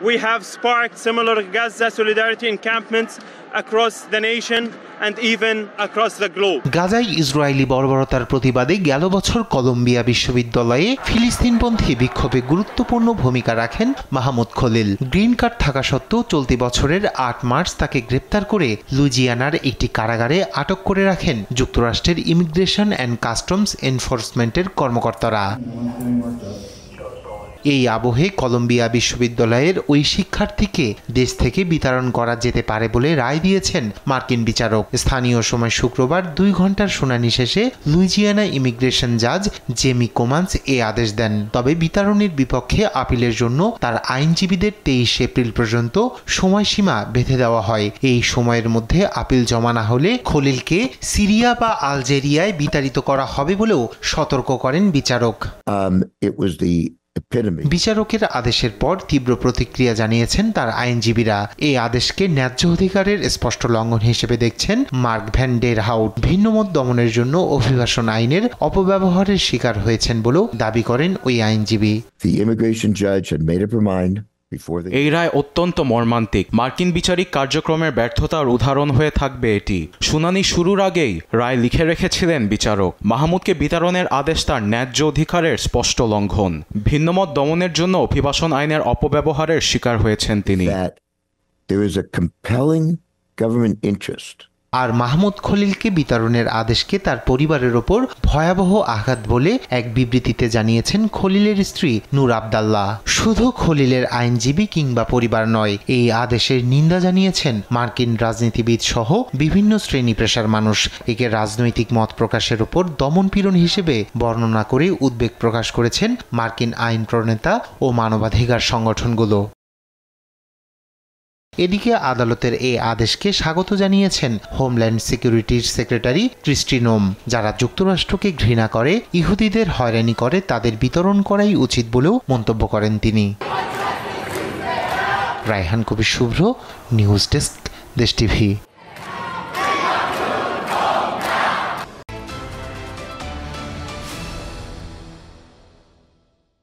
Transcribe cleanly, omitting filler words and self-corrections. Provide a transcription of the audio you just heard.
We have sparked similar Gaza solidarity encampments across the nation and even across the globe. গাজায় Israeli বর্বরতার প্রতিবাদে গেল বছর Colombia বিশ্ববিদ্যালয়ে ফিলিস্তিনপন্থী বিক্ষোভে গুরুত্বপূর্ণ ভূমিকা রাখেন মাহমুদ খলিল। গ্রিন কার্ড থাকা সত্ত্বেও চলতি বছরের ৮ মার্চ তাকে গ্রেপ্তার করে লুইজিয়ানার একটি কারাগারে আটক করে রাখেন যুক্তরাষ্ট্রের ইমিগ্রেশন অ্যান্ড কাস্টমস এনফোর্সমেন্টের কর্মকর্তারা। এই আবহে কলম্বিয়া বিশ্ববিদ্যালয়ের ওই শিক্ষার্থীকে দেশ থেকে বিতাড়ন করা যেতে পারে বলে রায় দিয়েছেন মার্কিন বিচারক। স্থানীয় সময় শুক্রবার ২ ঘন্টার শুনানি শেষে লুইজিয়ানা ইমিগ্রেশন জাজ জেমি কোমান্স এই আদেশ দেন। তবে বিতাড়নের বিপক্ষে আপিলের জন্য তার আইনজীবীদের ২৩ এপ্রিল পর্যন্ত সময়সীমা বেঁধে দেওয়া হয়। এই সময়ের মধ্যে আপিল জমা না হলে খলিলকে সিরিয়া বা আলজেরিয়ায় বিতাড়িত করা হবে বলেও সতর্ক করেন বিচারক। বিচারকের আদেশের পর তীব্র প্রতিক্রিয়া জানিয়েছেন তার আইনজীবীরা। এই আদেশকে ন্যায্য অধিকারের স্পষ্ট লঙ্ঘন হিসেবে দেখছেন মার্ক ভ্যান ডের হাউট। ভিন্নমত দমনের জন্য অভিবাসন আইনের অপব্যবহারের শিকার হয়েছেন বলেও দাবি করেন ওই আইনজীবী। এই রায় অত্যন্ত মর্মান্তিক। মার্কিন বিচারিক কার্যক্রমের ব্যর্থতার উদাহরণ হয়ে থাকবে এটি। শুনানি শুরুর আগেই রায় লিখে রেখেছিলেন বিচারক, মাহমুদকে বিতাড়নের আদেশ তার ন্যায্য অধিকারের স্পষ্ট লঙ্ঘন। ভিন্নমত দমনের জন্য অভিবাসন আইনের অপব্যবহারের শিকার হয়েছেন তিনি। আর মাহমুদ খলিলকে বিতাড়নের আদেশকে তার পরিবারের ওপর ভয়াবহ আঘাত বলে এক বিবৃতিতে জানিয়েছেন খলিলের স্ত্রী নূর আবদাল্লাহ। শুধু খলিলের আইনজীবী কিংবা পরিবার নয়, এই আদেশের নিন্দা জানিয়েছেন মার্কিন রাজনীতিবিদ সহ বিভিন্ন শ্রেণী পেশার মানুষ। একে রাজনৈতিক মত প্রকাশের ওপর দমনপীড়ন হিসেবে বর্ণনা করে উদ্বেগ প্রকাশ করেছেন মার্কিন আইন প্রণেতা ও মানবাধিকার সংগঠনগুলো। এদিকে আদালতের এই আদেশকে স্বাগত জানিয়েছেন হোমল্যান্ড সিকিউরিটির সেক্রেটারি ক্রিস্টি নোম। যারা যুক্তরাষ্ট্রকে ঘৃণা করে, ইহুদিদের হয়রানি করে, তাদের বিতরণ করাই উচিত বলেও মন্তব্য করেন তিনি। রায়হান কবির শুভ্র, নিউজ ডেস্ক, দেশ টিভি।